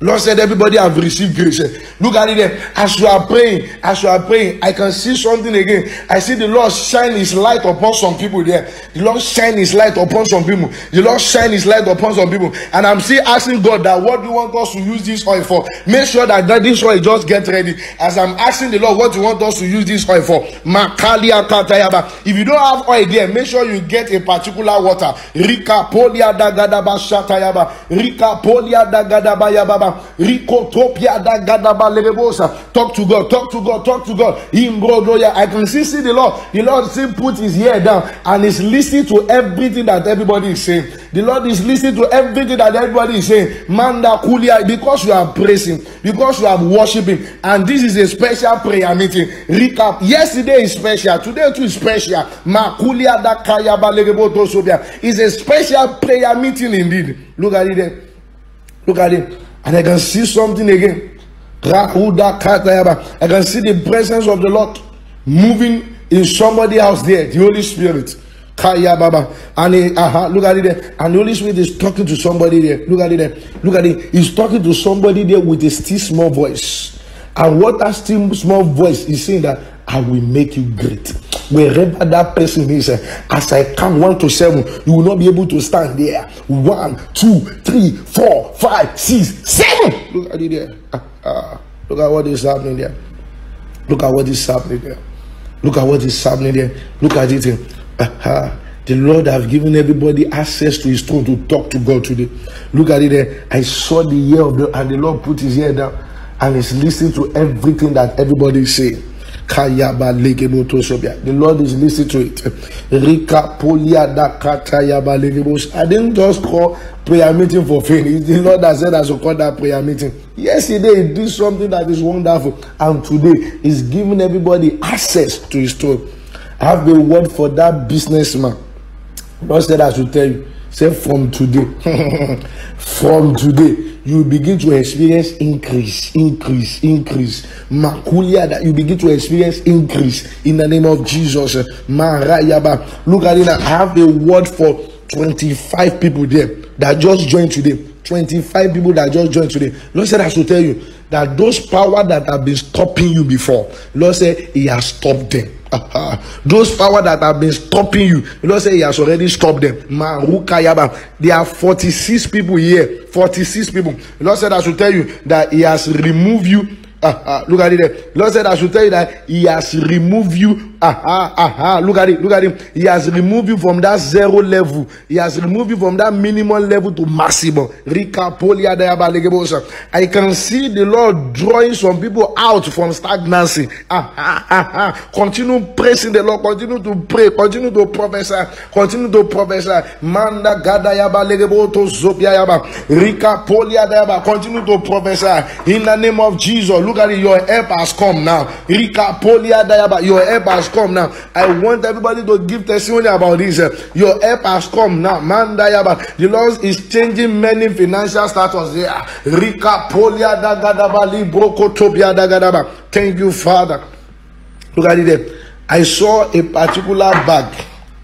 Lord said, everybody have received grace. Look at it there. As you are praying, I can see something again. I see the Lord shine his light upon some people there. The Lord shine his light upon some people. The Lord shine his light upon some people. And I'm still asking God that what do you want us to use this oil for? Make sure that this oil just get ready. As I'm asking the Lord what do you want us to use this oil for? If you don't have oil there, make sure you get a particular water. Rika polia dagadaba shatayaba. Rika polia dagadaba yababa. Talk to God, talk to God, talk to God. I can see the Lord. The Lord still put his ear down and is listening to everything that everybody is saying. The Lord is listening to everything that everybody is saying. Manda kulia, because you are praising, because you are worshiping, and this is a special prayer meeting. Recap. Yesterday is special, today too is special. Makulia da kaya balegebo sobia. It's a special prayer meeting indeed. Look at it there. Look at it. And I can see something again. I can see the presence of the Lord moving in somebody else there. The Holy Spirit. And look at it there. And the Holy Spirit is talking to somebody there. Look at it there. Look at it. He's talking to somebody there with a still small voice. And what that still small voice is saying that I will make you great. wherever that person is. As I count 1 to 7, you will not be able to stand there. 1, 2, 3, 4, 5, 6, 7. Look at it there. Look at what is happening there. Look at what is happening there. Look at what is happening there. Look at it. The Lord have given everybody access to his throne to talk to God today. Look at it there. I saw the ear of the, and the Lord put his ear down and is listening to everything that everybody is saying. The Lord is listening to it. I didn't just call prayer meeting for fame. It's the Lord that said I should call that prayer meeting. Yesterday he did something that is wonderful, and today he's giving everybody access to his throne. I have the word for that businessman. God said I should tell you. Say from today, from today, you begin to experience increase. Makulia, that you begin to experience increase in the name of Jesus. Marayaba. Look at it. I have the word for 25 people there that just joined today. 25 people that just joined today. Lord said I should tell you that those power that have been stopping you before, Lord said he has stopped them. Those power that have been stopping you, Lord said he has already stopped them. There are 46 people here. 46 people. Lord said I should tell you that he has removed you. Look at it there. Lord said I should tell you that he has removed you. Look at it. He has removed you from that 0 level. He has removed you from that minimum level to maximum. I can see the Lord drawing some people out from stagnancy. Continue praising the Lord. Continue to pray. Continue to prophesy. Continue to prophesy. Manda gadayaba legebo to zopiayaba. Rika poliadayaba. Continue to prophesy in the name of Jesus. Look at it. Your help has come now. Rika poliadayaba. Your help has come now. I want everybody to give testimony about this. Your help has come now. Mandayaba. The Lord is changing many financial status there. Rika polia dagadaba libroko topia dagadaba. Thank you, Father. Look at it there. I saw a particular bag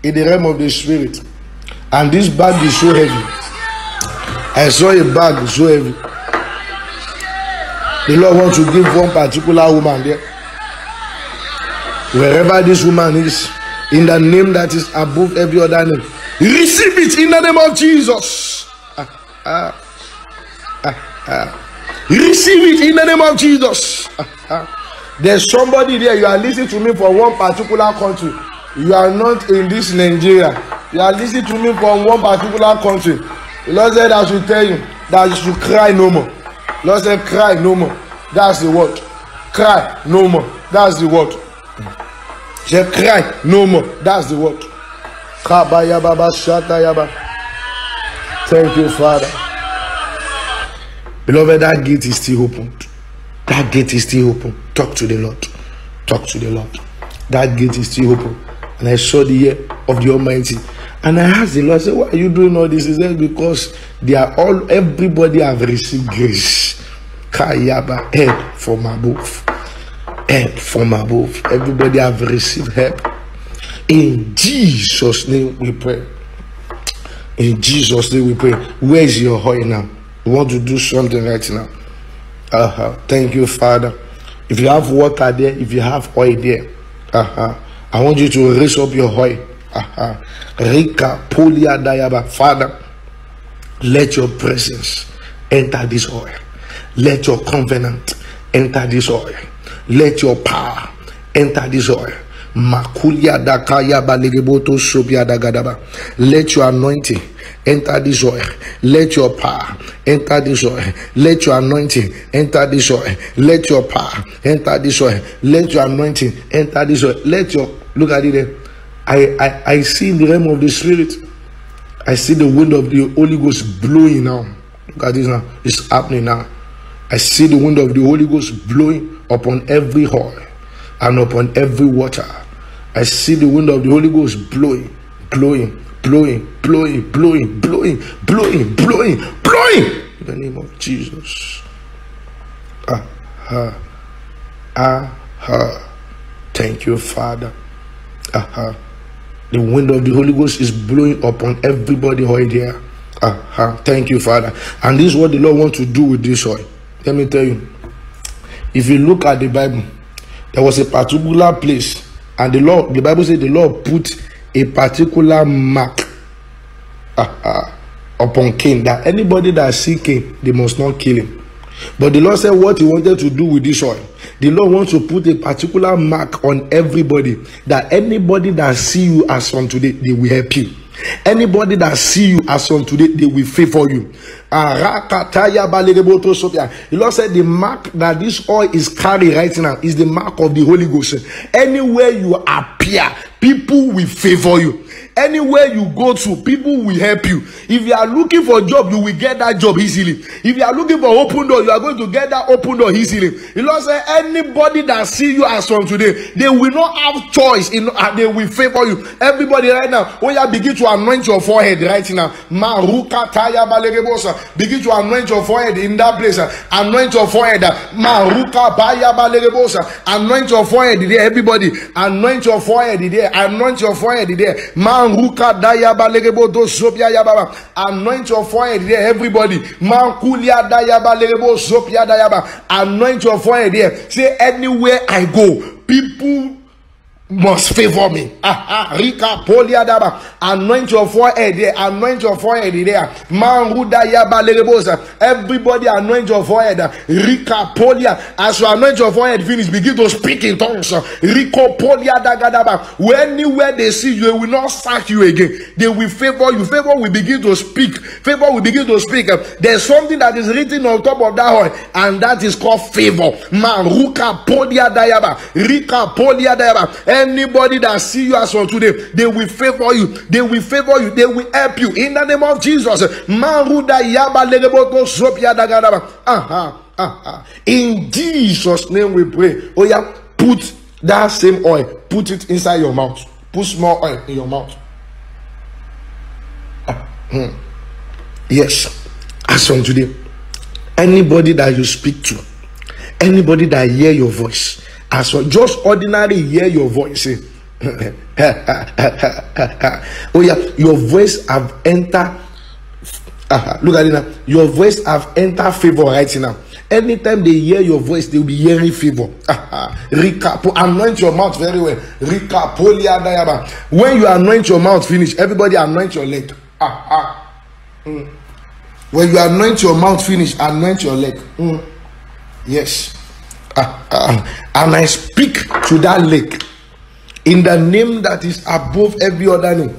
in the realm of the spirit, and this bag is so heavy. I saw a bag so heavy. The Lord wants to give one particular woman there. Wherever this woman is, in the name that is above every other name, receive it in the name of Jesus. Receive it in the name of Jesus. There's somebody there. You are listening to me from one particular country. You are not in this Nigeria. You are listening to me from one particular country. The Lord said I should tell you that you should cry no more. The Lord said cry no more. That's the word. Cry no more. That's the word. Say cry no more. That's the word. Thank you, Father. Beloved, that gate is still open. That gate is still open. Talk to the Lord. Talk to the Lord. That gate is still open. And I saw the ear of the Almighty. And I asked the Lord, I said, why are you doing all this? He said, because they are all, everybody have received grace. Kayaba, help from above. Help from above. Everybody have received help. In Jesus' name we pray. In Jesus' name we pray. Where is your oil now? We want to do something right now. Thank you, Father. If you have water there, if you have oil there, I want you to raise up your oil. Rika Polia Dayaba. Father, let your presence enter this oil. Let your covenant enter this oil. Let your power enter this oil. Makulia dakaya balegeboto sobia dagadaba. Let your anointing enter this oil. Let your power enter this oil. Let your anointing enter this oil. Let your power enter this oil. Let your anointing enter this oil. Let your, look at it there. I see in the realm of the spirit, I see the wind of the Holy Ghost blowing now. Look at this now. It's happening now. I see the wind of the Holy Ghost blowing upon every oil and upon every water. I see the wind of the Holy Ghost blowing, blowing, blowing, blowing, blowing, blowing, blowing, blowing, blowing. In the name of Jesus. Thank you, Father. The wind of the Holy Ghost is blowing upon everybody oil there. Thank you, Father. And this is what the Lord wants to do with this oil. Let me tell you. If you look at the Bible, there was a particular place And the Bible says the Lord put a particular mark upon Cain, that anybody that see Cain, they must not kill him. But the Lord said what he wanted to do with this oil. The Lord wants to put a particular mark on everybody, that anybody that see you as from today, they will help you. Anybody that see you as from today, they will favor you. The Lord said the mark that this oil is carrying right now is the mark of the Holy Ghost. Anywhere you appear, people will favor you. Anywhere you go to, people will help you. If you are looking for a job, you will get that job easily. If you are looking for open door, you are going to get that open door easily. The Lord said anybody that see you as from today, they will not have choice. They will favor you. Everybody right now, when you begin to anoint your forehead right now, begin to anoint your forehead in that place. Anoint your forehead. Anoint your forehead there. Everybody, anoint your forehead there. Anoint your forehead there. Anoint your forehead there, everybody. Anoint your forehead there. Say, anywhere I go, people must favor me. Anoint your forehead there. Anoint your forehead there. Everybody anoint your forehead. As you anoint your forehead, finish, begin to speak in tongues. Anywhere they see you, they will not sack you again. They will favor you. Favor will begin to speak. Favor will begin to speak. There's something that is written on top of that oil, and that is called favor. Anybody that see you as from today, they will favor you. They will favor you. They will help you in the name of Jesus. In Jesus' name we pray. Oh yeah, put that same oil, put it inside your mouth. Put small oil in your mouth. Yes, as from today, anybody that you speak to, anybody that hear your voice, as well, just ordinarily hear your voice. Oh yeah, your voice have entered. Look at it now. Your voice have entered favor right now. Anytime they hear your voice, they will be hearing favor. Anoint your mouth very well. When you anoint your mouth, finish. Everybody anoint your leg. When you anoint your mouth, finish. Anoint your leg. Yes. And I speak to that leg in the name that is above every other name.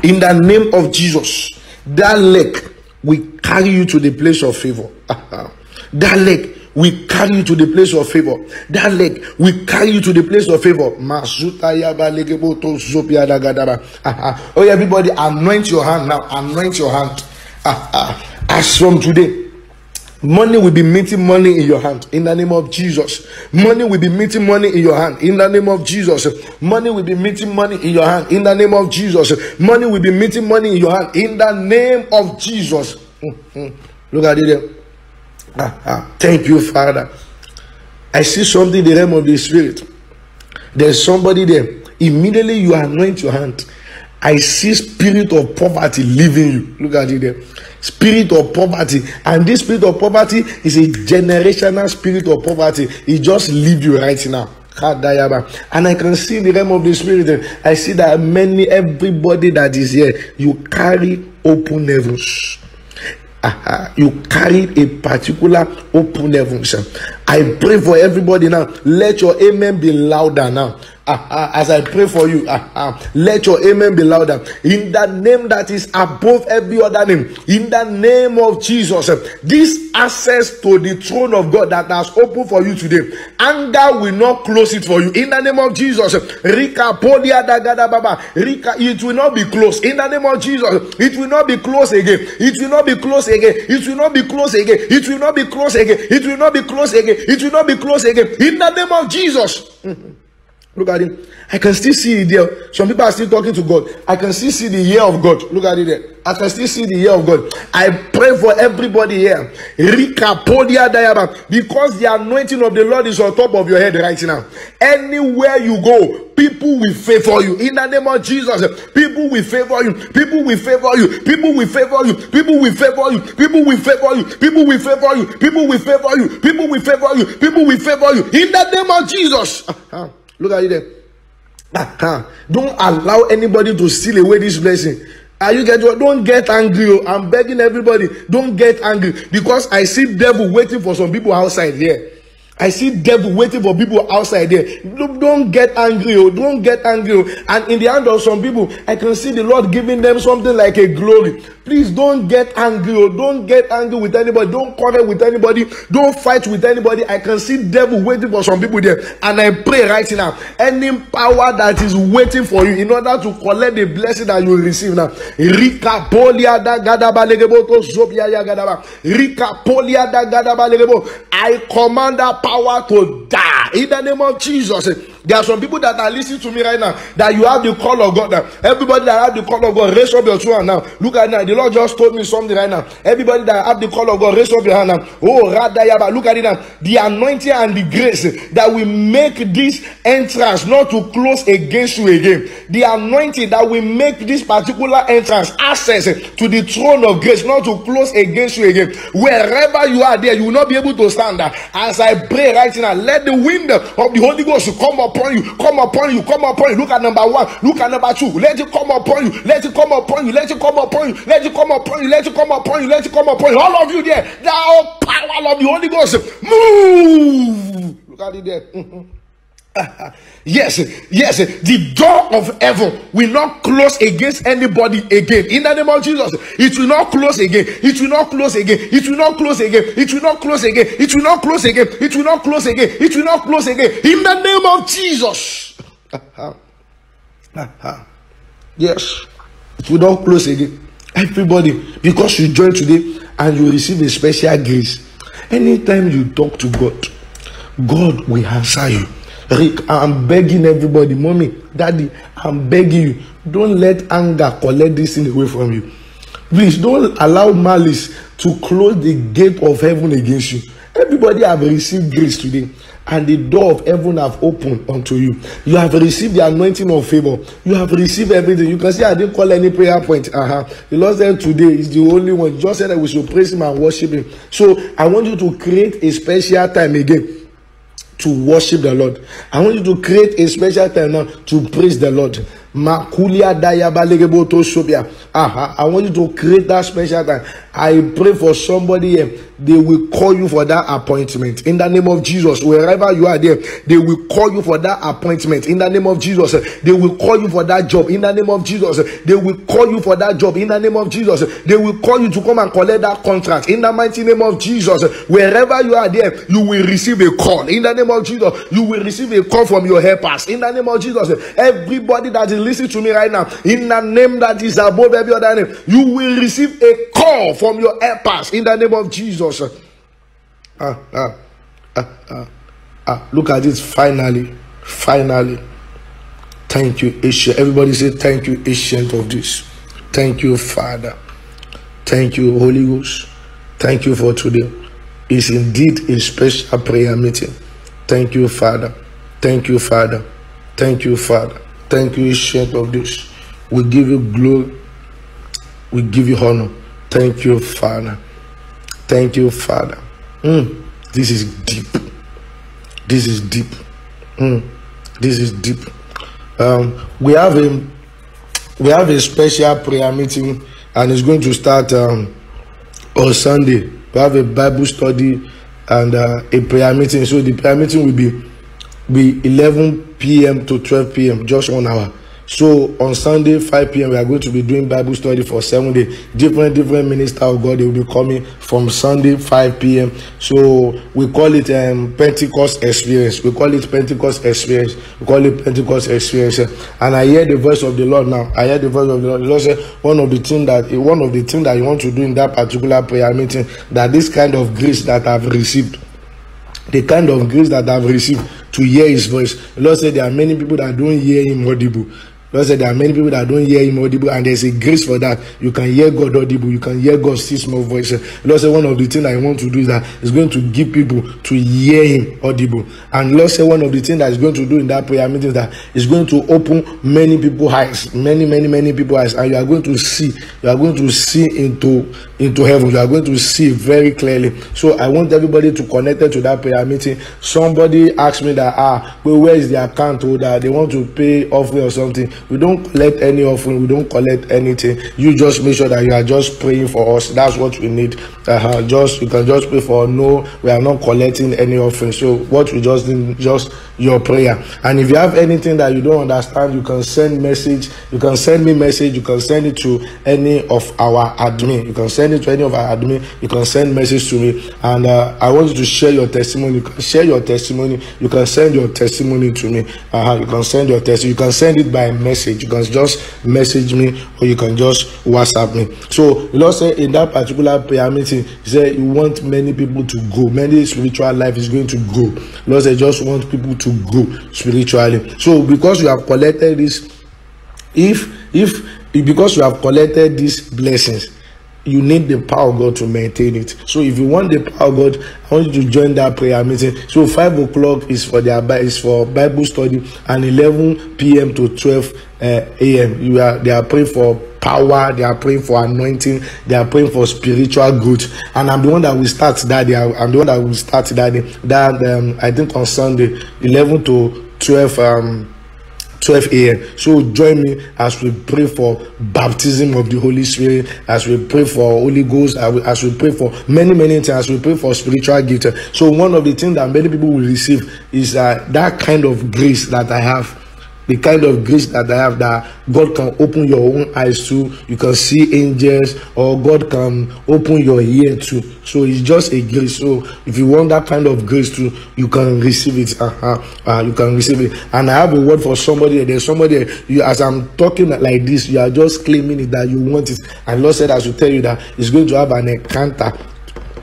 In the name of Jesus, that leg will carry you to the place of favor. That leg will carry you to the place of favor. That leg will carry you to the place of favor. Oh, everybody, anoint your hand now. Anoint your hand. As from today, money will be meeting money in your hand in the name of Jesus. Money will be meeting money in your hand in the name of Jesus. Money will be meeting money in your hand in the name of Jesus. Money will be meeting money in your hand in the name of Jesus. Look at it there. Thank you, Father. I see something in the realm of the Spirit. There's somebody there. Immediately you anoint your hand, I see spirit of poverty leaving you. Look at it there. Spirit of poverty. And this spirit of poverty is a generational spirit of poverty. It just leave you right now. And I can see in the realm of the Spirit, I see that everybody that is here, you carry open heavens. You carry a particular open heavens. I pray for everybody now. Let your amen be louder now. As I pray for you, let your amen be louder. In the name that is above every other name, in the name of Jesus, this access to the throne of God that has opened for you today, anger will not close it for you. In the name of Jesus, it will not be closed. In the name of Jesus, it will not be closed again. It will not be closed again. It will not be closed again. It will not be closed again. It will not be closed again. It will not be closed again. In the name of Jesus. Look at it. I can still see it there. Some people are still talking to God. I can still see the ear of God. Look at it there. I can still see the ear of God. I pray for everybody here. Because the anointing of the Lord is on top of your head right now. Anywhere you go, people will favor you. In the name of Jesus, people will favor you. People will favor you. People will favor you. People will favor you. People will favor you. People will favor you. People will favor you. People will favor you. People will favor you. In the name of Jesus. Look at it there. Don't allow anybody to steal away this blessing. Are you getting what? Don't get angry. I'm begging everybody, don't get angry, because I see devil waiting for some people outside here. I see devil waiting for people outside there. Don't get angry. Don't get angry. And in the hand of some people, I can see the Lord giving them something like a glory. Please don't get angry. Don't get angry with anybody. Don't quarrel with anybody. Don't fight with anybody. I can see devil waiting for some people there. And I pray right now, any power that is waiting for you in order to collect the blessing that you will receive now. Rika polia da gadaba legebo to zobia ya gadaba. Rika polia da gadaba legebo. I command that power to die in the name of Jesus. There are some people that are listening to me right now that you have the call of God now. Everybody that have the call of God, raise up your two hand now. Look at it now. The Lord just told me something right now. Everybody that have the call of God, raise up your hand now. Oh, Radayaba, look at it now. The anointing and the grace that will make this entrance not to close against you again. The anointing that will make this particular entrance access to the throne of grace not to close against you again. Wherever you are there, you will not be able to stand. As I pray right now, let the wind of the Holy Ghost come upon you, come upon you, come upon you. Look at number one, look at number two. Let it come upon you, let it come upon you, let it come upon you, let it come upon you, let it come upon you, let it come upon you. All of you there, thou power of the Holy Ghost, move. Look at it there. Yes, the door of heaven will not close against anybody again. In the name of Jesus, it will not close again. It will not close again. It will not close again. It will not close again. It will not close again. It will not close again. It will not close again. In the name of Jesus. Yes, it will not close again. Everybody, because you join today and you receive a special grace. Anytime you talk to God, God will answer you. Rick, I'm begging everybody, mommy, daddy, I'm begging you, don't let anger collect this thing away from you. Please don't allow malice to close the gate of heaven against you. Everybody have received grace today, and the door of heaven have opened unto you. You have received the anointing of favor. You have received everything. You can see I didn't call any prayer point. The Lord said today is the only one. He just said that we should praise him and worship him. So I want you to create a special time again to worship the Lord. I want you to create a special time now to praise the Lord. I want you to create that special time. I pray for somebody here. They will call you for that appointment. In the name of Jesus, wherever you are there, they will call you for that appointment. In the name of Jesus, they will call you for that job. In the name of Jesus, they will call you for that job. In the name of Jesus, they will call you to come and collect that contract. In the mighty name of Jesus, wherever you are there, you will receive a call. In the name of Jesus, you will receive a call from your helpers. In the name of Jesus, everybody that is listening to me right now, in the name that is above every other name, you will receive a call from your helpers. In the name of Jesus. Look at this. Finally. Thank you, ancient. Everybody say thank you, ancient of this. Thank you, Father. Thank you, Holy Ghost. Thank you for today. It's indeed a special prayer meeting. Thank you, Father. Thank you, Father. Thank you, Father. Thank you, ancient of this. We give you glory. We give you honor. Thank you, Father. Thank you, Father. This is deep. This is deep. This is deep. We have a special prayer meeting, and it's going to start on Sunday. We have a Bible study and a prayer meeting. So the prayer meeting will be 11 p.m. to 12 p.m. just 1 hour. So on Sunday 5 p.m. we are going to be doing Bible study for 7 days. Different ministers of God, they will be coming from Sunday 5 p.m. So we call it Pentecost experience. We call it Pentecost experience. We call it Pentecost experience. And I hear the voice of the Lord now. I hear the voice of the Lord. The Lord said one of the things that you want to do in that particular prayer meeting, that this kind of grace that I've received, the kind of grace that I've received to hear his voice. The Lord said there are many people that don't hear him audible. Lord said there are many people that don't hear him audible, and there's a grace for that. You can hear God audible, you can hear God still small voice. Lord said one of the things I want to do is that it's going to give people to hear him audible. And Lord said one of the things that is going to do in that prayer meeting is that it's going to open many people's eyes, many people's eyes, and you are going to see into heaven. You are going to see very clearly. So I want everybody to connect to that prayer meeting. Somebody asked me that well, where is the account holder? They want to pay offering or something. We don't collect any offering, we don't collect anything. You just make sure that you are just praying for us. That's what we need. You can just pray for. No, we are not collecting any offering. So what we just need, just your prayer. And if you have anything that you don't understand, you can send message. You can send me message. You can send it to any of our admin. You can send it to any of our admin. You can send message to me. And I want you to share your testimony. You can share your testimony. You can send your testimony to me. You can send your testimony. You can send it by message. You can just message me, or you can just WhatsApp me. So the Lord said in that particular prayer meeting, he said you want many people to grow. Many spiritual life is going to grow. The Lord said just want people to grow spiritually. So because you have collected this, because you have collected these blessings, you need the power of God to maintain it. So if you want the power of God, I want you to join that prayer meeting. So 5 o'clock is for Bible study, and 11 p.m. to 12 a.m. They are praying for power, they are praying for anointing, they are praying for spiritual growth. And I'm the one that will start that day. I'm the one that will start that day. That I think on Sunday, 11 to 12 a.m. So join me as we pray for baptism of the Holy Spirit, as we pray for Holy Ghost, as we pray for many things, as we pray for spiritual gifts. So one of the things that many people will receive is that kind of grace that I have. The kind of grace that I have, that God can open your own eyes to. You can see angels, or God can open your ear to. So it's just a grace. So if you want that kind of grace too, you can receive it. You can receive it. And I have a word for somebody. There's somebody, as I'm talking like this, you are just claiming it, that you want it. And Lord said I should tell you that it's going to have an encounter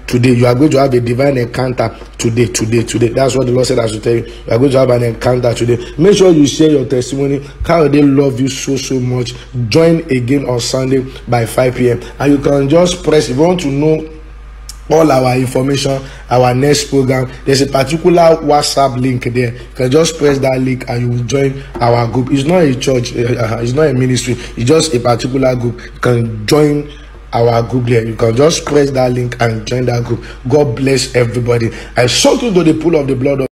today. You are going to have a divine encounter today. That's what the Lord said I should tell you. You are going to have an encounter today. Make sure you share your testimony. How they love you so much. Join again on Sunday by 5 p.m. and you can just press, if you want to know all our information, our next program, there's a particular WhatsApp link there. You can just press that link and you will join our group. It's not a church, it's not a ministry, it's just a particular group. You can join our group there. You can just press that link and join that group. God bless everybody. I soak you to the pool of the blood of